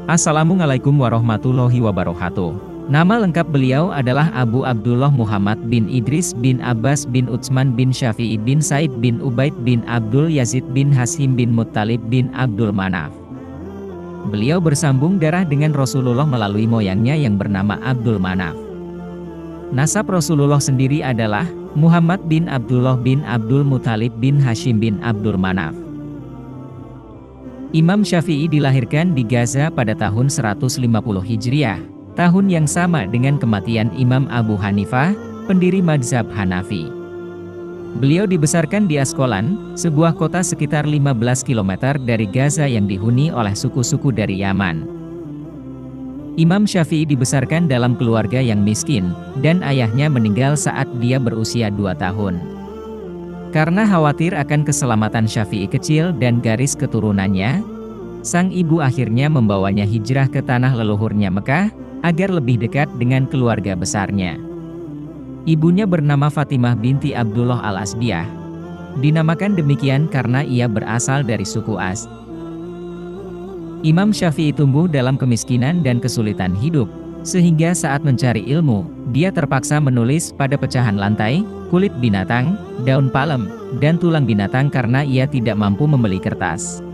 Assalamualaikum warahmatullahi wabarakatuh. Nama lengkap beliau adalah Abu Abdullah Muhammad bin Idris bin Abbas bin Utsman bin Syafi'i bin Said bin Ubaid bin Abdul Yazid bin Hashim bin Muttalib bin Abdul Manaf. Beliau bersambung darah dengan Rasulullah melalui moyangnya yang bernama Abdul Manaf. Nasab Rasulullah sendiri adalah Muhammad bin Abdullah bin Abdul Muttalib bin Hashim bin Abdul Manaf. Imam Syafi'i dilahirkan di Gaza pada tahun 150 Hijriah, tahun yang sama dengan kematian Imam Abu Hanifah, pendiri mazhab Hanafi. Beliau dibesarkan di Askolan, sebuah kota sekitar 15 km dari Gaza yang dihuni oleh suku-suku dari Yaman. Imam Syafi'i dibesarkan dalam keluarga yang miskin, dan ayahnya meninggal saat dia berusia 2 tahun. Karena khawatir akan keselamatan Syafi'i kecil dan garis keturunannya, sang ibu akhirnya membawanya hijrah ke tanah leluhurnya Mekah, agar lebih dekat dengan keluarga besarnya. Ibunya bernama Fatimah binti Abdullah al-Asdiyah. Dinamakan demikian karena ia berasal dari suku As. Imam Syafi'i tumbuh dalam kemiskinan dan kesulitan hidup, sehingga saat mencari ilmu, dia terpaksa menulis pada pecahan lantai, kulit binatang, daun palem, dan tulang binatang karena ia tidak mampu membeli kertas.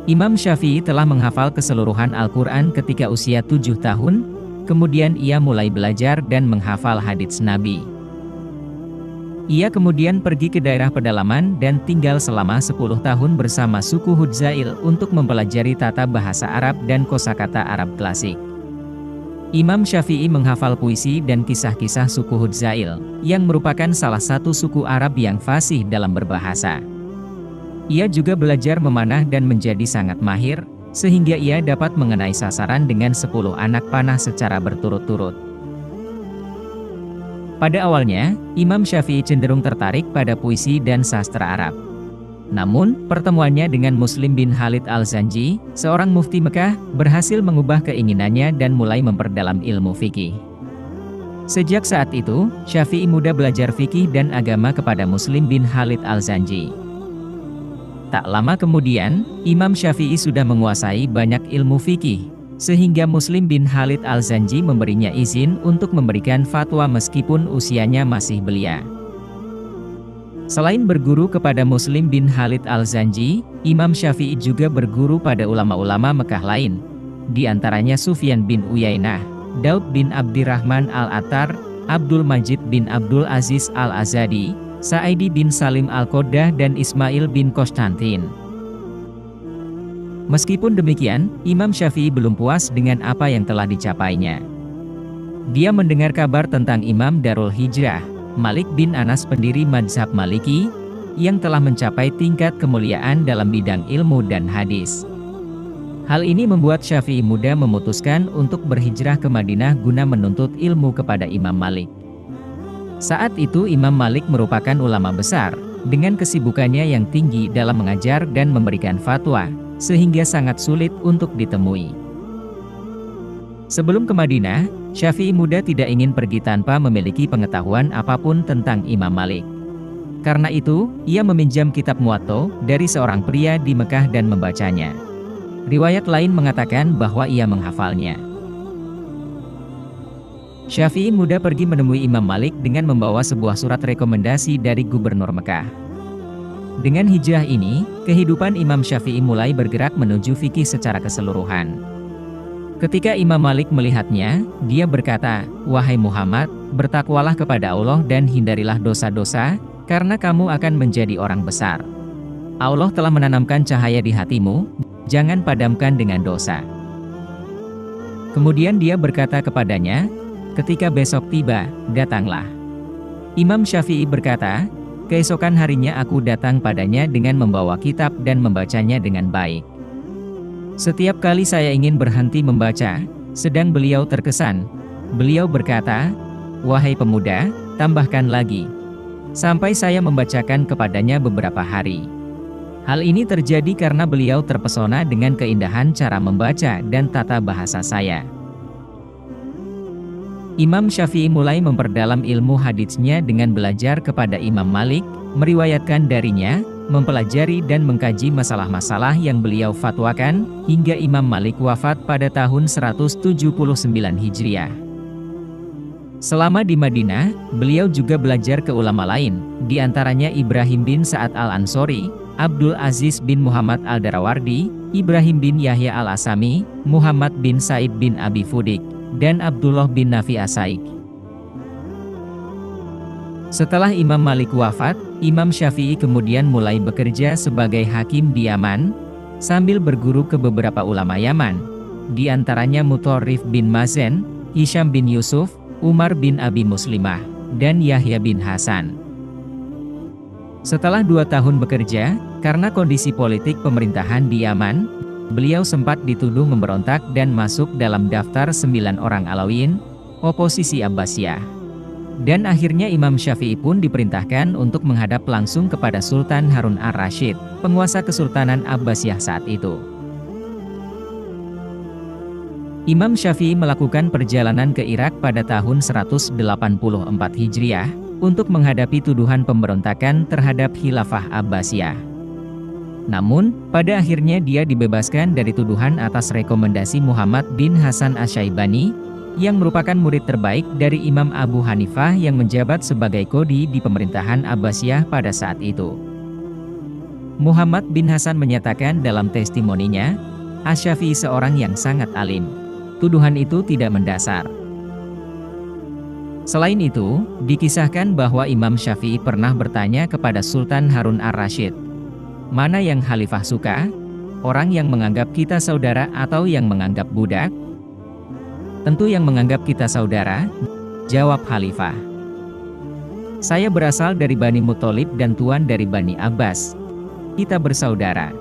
Imam Syafi'i telah menghafal keseluruhan Al-Quran ketika usia 7 tahun, kemudian ia mulai belajar dan menghafal hadits Nabi. Ia kemudian pergi ke daerah pedalaman dan tinggal selama 10 tahun bersama suku Hudzail untuk mempelajari tata bahasa Arab dan kosakata Arab klasik. Imam Syafi'i menghafal puisi dan kisah-kisah suku Hudzail, yang merupakan salah satu suku Arab yang fasih dalam berbahasa. Ia juga belajar memanah dan menjadi sangat mahir, sehingga ia dapat mengenai sasaran dengan 10 anak panah secara berturut-turut. Pada awalnya, Imam Syafi'i cenderung tertarik pada puisi dan sastra Arab. Namun, pertemuannya dengan Muslim bin Khalid al-Zanji, seorang mufti Mekah, berhasil mengubah keinginannya dan mulai memperdalam ilmu fikih. Sejak saat itu, Syafi'i muda belajar fikih dan agama kepada Muslim bin Khalid al-Zanji. Tak lama kemudian, Imam Syafi'i sudah menguasai banyak ilmu fikih, sehingga Muslim bin Khalid al-Zanji memberinya izin untuk memberikan fatwa meskipun usianya masih belia. Selain berguru kepada Muslim bin Khalid al-Zanji, Imam Syafi'i juga berguru pada ulama-ulama Mekah lain, di antaranya Sufyan bin Uyainah, Daud bin Abdirrahman al-Attar, Abdul Majid bin Abdul Aziz al-Azadi, Sa'idi bin Salim al-Qoddah dan Ismail bin Konstantin. Meskipun demikian, Imam Syafi'i belum puas dengan apa yang telah dicapainya. Dia mendengar kabar tentang Imam Darul Hijrah, Malik bin Anas pendiri mazhab Maliki, yang telah mencapai tingkat kemuliaan dalam bidang ilmu dan hadis. Hal ini membuat Syafi'i muda memutuskan untuk berhijrah ke Madinah guna menuntut ilmu kepada Imam Malik. Saat itu Imam Malik merupakan ulama besar, dengan kesibukannya yang tinggi dalam mengajar dan memberikan fatwa, sehingga sangat sulit untuk ditemui. Sebelum ke Madinah, Syafi'i muda tidak ingin pergi tanpa memiliki pengetahuan apapun tentang Imam Malik. Karena itu, ia meminjam kitab Muwatta dari seorang pria di Mekah dan membacanya. Riwayat lain mengatakan bahwa ia menghafalnya. Syafi'i muda pergi menemui Imam Malik dengan membawa sebuah surat rekomendasi dari gubernur Mekah. Dengan hijrah ini, kehidupan Imam Syafi'i mulai bergerak menuju fikih secara keseluruhan. Ketika Imam Malik melihatnya, dia berkata, "Wahai Muhammad, bertakwalah kepada Allah dan hindarilah dosa-dosa, karena kamu akan menjadi orang besar. Allah telah menanamkan cahaya di hatimu, jangan padamkan dengan dosa." Kemudian dia berkata kepadanya, "Ketika besok tiba, datanglah." Imam Syafi'i berkata, "Keesokan harinya aku datang padanya dengan membawa kitab dan membacanya dengan baik. Setiap kali saya ingin berhenti membaca, sedang beliau terkesan. Beliau berkata, 'Wahai pemuda, tambahkan lagi.' Sampai saya membacakan kepadanya beberapa hari. Hal ini terjadi karena beliau terpesona dengan keindahan cara membaca dan tata bahasa saya." Imam Syafi'i mulai memperdalam ilmu haditsnya dengan belajar kepada Imam Malik, meriwayatkan darinya, mempelajari dan mengkaji masalah-masalah yang beliau fatwakan, hingga Imam Malik wafat pada tahun 179 Hijriah. Selama di Madinah, beliau juga belajar ke ulama lain, di antaranya Ibrahim bin Sa'ad al-Ansori, Abdul Aziz bin Muhammad al-Darawardi, Ibrahim bin Yahya al-Asami, Muhammad bin Said bin Abi Fudik, dan Abdullah bin Nafi As-Saik. Setelah Imam Malik wafat, Imam Syafi'i kemudian mulai bekerja sebagai hakim di Yaman, sambil berguru ke beberapa ulama Yaman, di antaranya Mutarrif bin Mazen, Hisham bin Yusuf, Umar bin Abi Muslimah, dan Yahya bin Hasan. Setelah 2 tahun bekerja, karena kondisi politik pemerintahan di Yaman, beliau sempat dituduh memberontak dan masuk dalam daftar 9 orang Alawiyin, oposisi Abbasiyah. Dan akhirnya Imam Syafi'i pun diperintahkan untuk menghadap langsung kepada Sultan Harun ar-Rasyid, penguasa Kesultanan Abbasiyah saat itu. Imam Syafi'i melakukan perjalanan ke Irak pada tahun 184 Hijriah, untuk menghadapi tuduhan pemberontakan terhadap Khilafah Abbasiyah. Namun, pada akhirnya dia dibebaskan dari tuduhan atas rekomendasi Muhammad bin Hasan Asy-Syaibani, yang merupakan murid terbaik dari Imam Abu Hanifah yang menjabat sebagai qadhi di pemerintahan Abbasiyah pada saat itu. Muhammad bin Hasan menyatakan dalam testimoninya, Asy-Syafi'i seorang yang sangat alim. Tuduhan itu tidak mendasar. Selain itu, dikisahkan bahwa Imam Syafi'i pernah bertanya kepada Sultan Harun ar-Rasyid, mana yang Khalifah suka? Orang yang menganggap kita saudara atau yang menganggap budak? Tentu yang menganggap kita saudara, jawab Khalifah. Saya berasal dari Bani Muthalib dan tuan dari Bani Abbas. Kita bersaudara.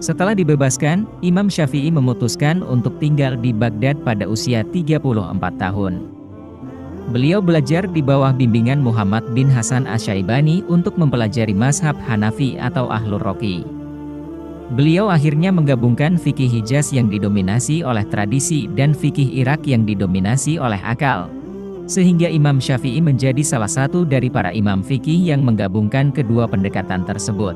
Setelah dibebaskan, Imam Syafi'i memutuskan untuk tinggal di Baghdad pada usia 34 tahun. Beliau belajar di bawah bimbingan Muhammad bin Hasan Asy-Syaibani untuk mempelajari mazhab Hanafi atau Ahlur Raqi. Beliau akhirnya menggabungkan fikih Hijaz yang didominasi oleh tradisi dan fikih Irak yang didominasi oleh akal. Sehingga Imam Syafi'i menjadi salah satu dari para imam fikih yang menggabungkan kedua pendekatan tersebut.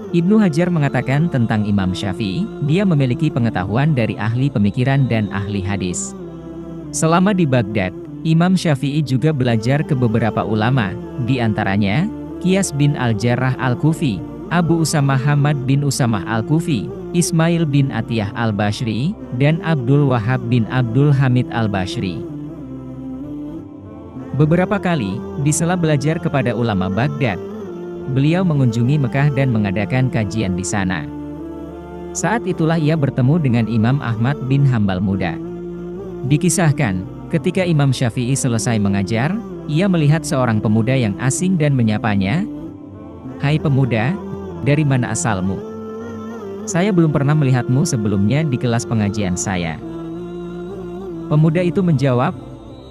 Ibnu Hajar mengatakan tentang Imam Syafi'i, dia memiliki pengetahuan dari ahli pemikiran dan ahli hadis. Selama di Baghdad, Imam Syafi'i juga belajar ke beberapa ulama, di antaranya Qiyas bin Al-Jarrah Al-Kufi, Abu Usamah Hamad bin Usamah Al-Kufi, Ismail bin Atiyah Al-Bashri, dan Abdul Wahab bin Abdul Hamid Al-Bashri. Beberapa kali, di sela belajar kepada ulama Baghdad, beliau mengunjungi Mekah dan mengadakan kajian di sana. Saat itulah ia bertemu dengan Imam Ahmad bin Hambal muda. Dikisahkan, ketika Imam Syafi'i selesai mengajar, ia melihat seorang pemuda yang asing dan menyapanya, "Hai pemuda, dari mana asalmu? Saya belum pernah melihatmu sebelumnya di kelas pengajian saya." Pemuda itu menjawab,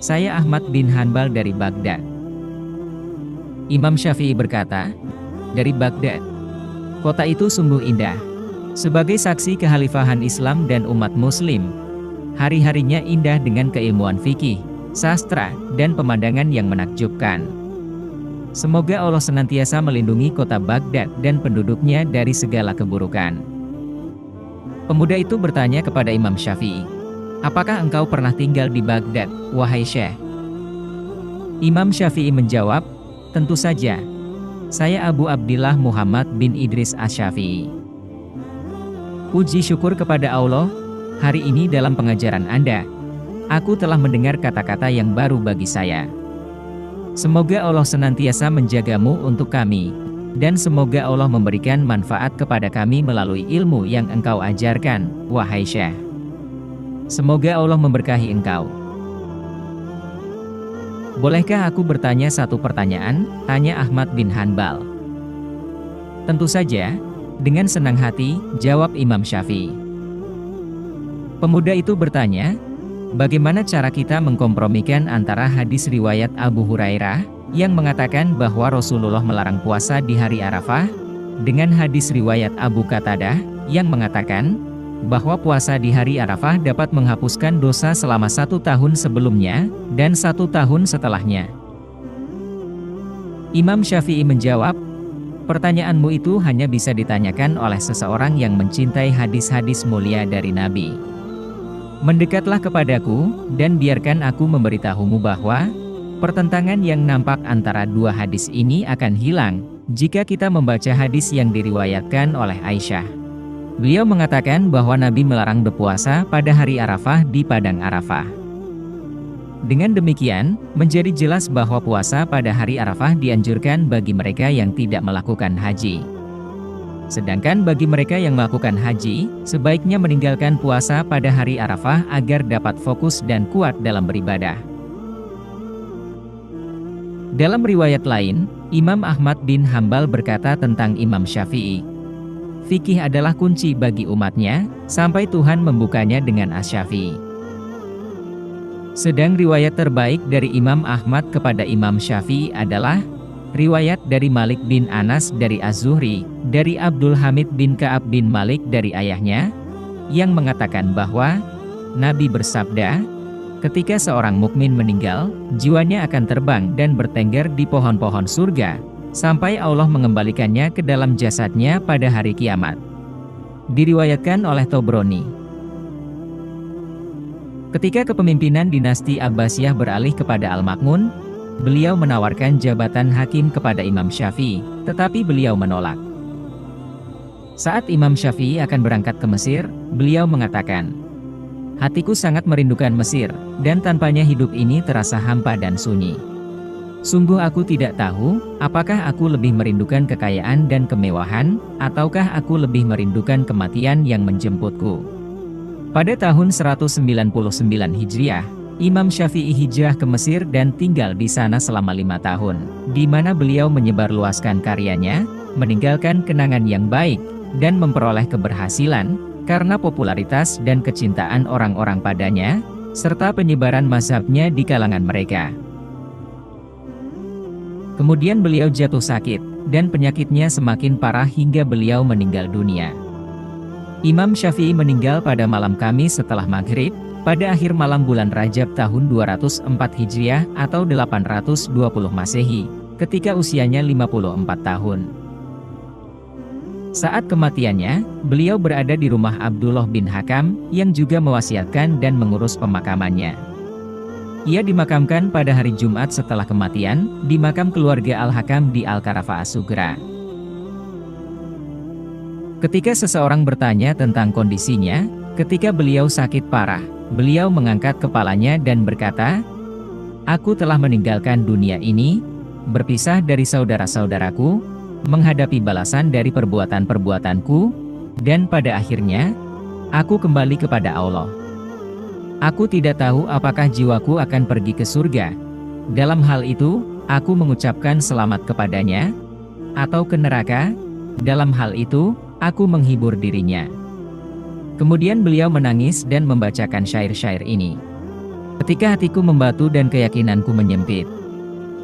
"Saya Ahmad bin Hanbal dari Baghdad." Imam Syafi'i berkata, "Dari Baghdad? Kota itu sungguh indah. Sebagai saksi kekhalifahan Islam dan umat Muslim, hari-harinya indah dengan keilmuan fikih, sastra, dan pemandangan yang menakjubkan. Semoga Allah senantiasa melindungi kota Baghdad dan penduduknya dari segala keburukan." Pemuda itu bertanya kepada Imam Syafi'i, "Apakah engkau pernah tinggal di Baghdad, wahai Syekh?" Imam Syafi'i menjawab, "Tentu saja. Saya Abu Abdillah Muhammad bin Idris Asy-Syafi'i." Puji syukur kepada Allah, hari ini dalam pengajaran Anda, aku telah mendengar kata-kata yang baru bagi saya. Semoga Allah senantiasa menjagamu untuk kami, dan semoga Allah memberikan manfaat kepada kami melalui ilmu yang engkau ajarkan, wahai Syekh. Semoga Allah memberkahi engkau. Bolehkah aku bertanya satu pertanyaan? Tanya Ahmad bin Hanbal. Tentu saja, dengan senang hati, jawab Imam Syafi'i. Pemuda itu bertanya, bagaimana cara kita mengkompromikan antara hadis riwayat Abu Hurairah, yang mengatakan bahwa Rasulullah melarang puasa di hari Arafah, dengan hadis riwayat Abu Qatadah, yang mengatakan bahwa puasa di hari Arafah dapat menghapuskan dosa selama 1 tahun sebelumnya, dan 1 tahun setelahnya. Imam Syafi'i menjawab, pertanyaanmu itu hanya bisa ditanyakan oleh seseorang yang mencintai hadis-hadis mulia dari Nabi. Mendekatlah kepadaku, dan biarkan aku memberitahumu bahwa pertentangan yang nampak antara dua hadis ini akan hilang jika kita membaca hadis yang diriwayatkan oleh Aisyah. Beliau mengatakan bahwa Nabi melarang berpuasa pada hari Arafah di Padang Arafah. Dengan demikian, menjadi jelas bahwa puasa pada hari Arafah dianjurkan bagi mereka yang tidak melakukan haji. Sedangkan bagi mereka yang melakukan haji, sebaiknya meninggalkan puasa pada hari Arafah agar dapat fokus dan kuat dalam beribadah. Dalam riwayat lain, Imam Ahmad bin Hambal berkata tentang Imam Syafi'i, fikih adalah kunci bagi umatnya, sampai Tuhan membukanya dengan Asy-Syafi'i. Sedang riwayat terbaik dari Imam Ahmad kepada Imam Syafi'i adalah riwayat dari Malik bin Anas dari Az-Zuhri, dari Abdul Hamid bin Ka'ab bin Malik dari ayahnya, yang mengatakan bahwa Nabi bersabda, ketika seorang mukmin meninggal, jiwanya akan terbang dan bertengger di pohon-pohon surga, sampai Allah mengembalikannya ke dalam jasadnya pada hari kiamat. Diriwayatkan oleh Tobroni. Ketika kepemimpinan dinasti Abbasiyah beralih kepada Al-Ma'mun, beliau menawarkan jabatan hakim kepada Imam Syafi'i, tetapi beliau menolak. Saat Imam Syafi'i akan berangkat ke Mesir, beliau mengatakan, hatiku sangat merindukan Mesir, dan tanpanya hidup ini terasa hampa dan sunyi. Sungguh aku tidak tahu, apakah aku lebih merindukan kekayaan dan kemewahan, ataukah aku lebih merindukan kematian yang menjemputku. Pada tahun 199 Hijriah, Imam Syafi'i hijrah ke Mesir dan tinggal di sana selama 5 tahun, di mana beliau menyebarluaskan karyanya, meninggalkan kenangan yang baik, dan memperoleh keberhasilan, karena popularitas dan kecintaan orang-orang padanya, serta penyebaran mazhabnya di kalangan mereka. Kemudian beliau jatuh sakit, dan penyakitnya semakin parah hingga beliau meninggal dunia. Imam Syafi'i meninggal pada malam Kamis setelah maghrib, pada akhir malam bulan Rajab tahun 204 Hijriah atau 820 Masehi, ketika usianya 54 tahun. Saat kematiannya, beliau berada di rumah Abdullah bin Hakam, yang juga mewasiatkan dan mengurus pemakamannya. Ia dimakamkan pada hari Jumat setelah kematian, di makam keluarga Al-Hakam di Al-Karafah As-Sugra. Ketika seseorang bertanya tentang kondisinya, ketika beliau sakit parah, beliau mengangkat kepalanya dan berkata, aku telah meninggalkan dunia ini, berpisah dari saudara-saudaraku, menghadapi balasan dari perbuatan-perbuatanku, dan pada akhirnya, aku kembali kepada Allah. Aku tidak tahu apakah jiwaku akan pergi ke surga. Dalam hal itu, aku mengucapkan selamat kepadanya, atau ke neraka. Dalam hal itu, aku menghibur dirinya. Kemudian beliau menangis dan membacakan syair-syair ini. Ketika hatiku membatu dan keyakinanku menyempit,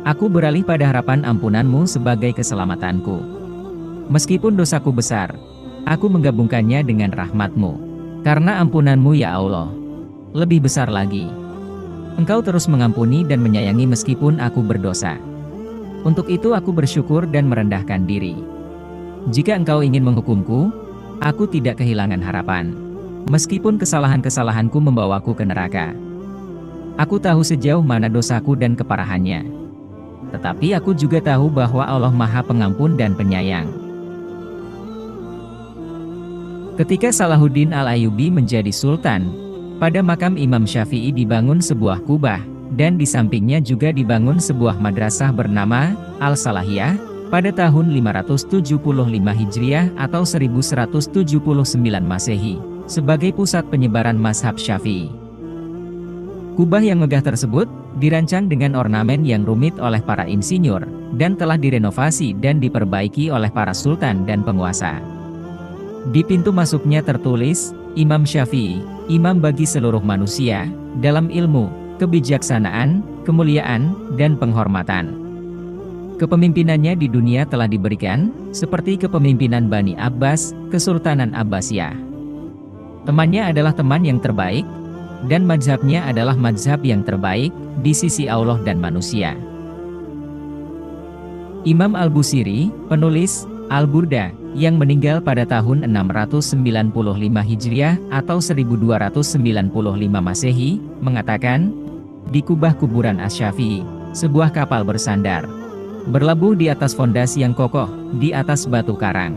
aku beralih pada harapan ampunanmu sebagai keselamatanku. Meskipun dosaku besar, aku menggabungkannya dengan rahmatmu. Karena ampunanmu ya Allah, lebih besar lagi. Engkau terus mengampuni dan menyayangi meskipun aku berdosa. Untuk itu aku bersyukur dan merendahkan diri. Jika engkau ingin menghukumku, aku tidak kehilangan harapan. Meskipun kesalahan-kesalahanku membawaku ke neraka. Aku tahu sejauh mana dosaku dan keparahannya. Tetapi aku juga tahu bahwa Allah Maha Pengampun dan Penyayang. Ketika Salahuddin Al-Ayyubi menjadi sultan, pada makam Imam Syafi'i dibangun sebuah kubah, dan di sampingnya juga dibangun sebuah madrasah bernama Al-Salahiyah, pada tahun 575 Hijriah atau 1179 Masehi, sebagai pusat penyebaran mazhab Syafi'i. Kubah yang megah tersebut, dirancang dengan ornamen yang rumit oleh para insinyur, dan telah direnovasi dan diperbaiki oleh para sultan dan penguasa. Di pintu masuknya tertulis, Imam Syafi'i, imam bagi seluruh manusia, dalam ilmu, kebijaksanaan, kemuliaan, dan penghormatan. Kepemimpinannya di dunia telah diberikan, seperti kepemimpinan Bani Abbas, Kesultanan Abbasiyah. Temannya adalah teman yang terbaik, dan mazhabnya adalah mazhab yang terbaik, di sisi Allah dan manusia. Imam Al-Busiri, penulis Al-Burda, yang meninggal pada tahun 695 Hijriah atau 1295 Masehi, mengatakan, di kubah kuburan Asy-Syafi'i, sebuah kapal bersandar, berlabuh di atas fondasi yang kokoh, di atas batu karang.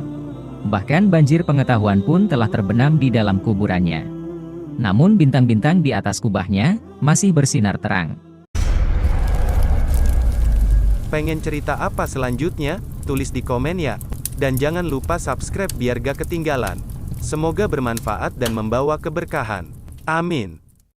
Bahkan banjir pengetahuan pun telah terbenam di dalam kuburannya. Namun bintang-bintang di atas kubahnya, masih bersinar terang. Pengen cerita apa selanjutnya? Tulis di komen ya. Dan jangan lupa subscribe biar gak ketinggalan. Semoga bermanfaat dan membawa keberkahan. Amin.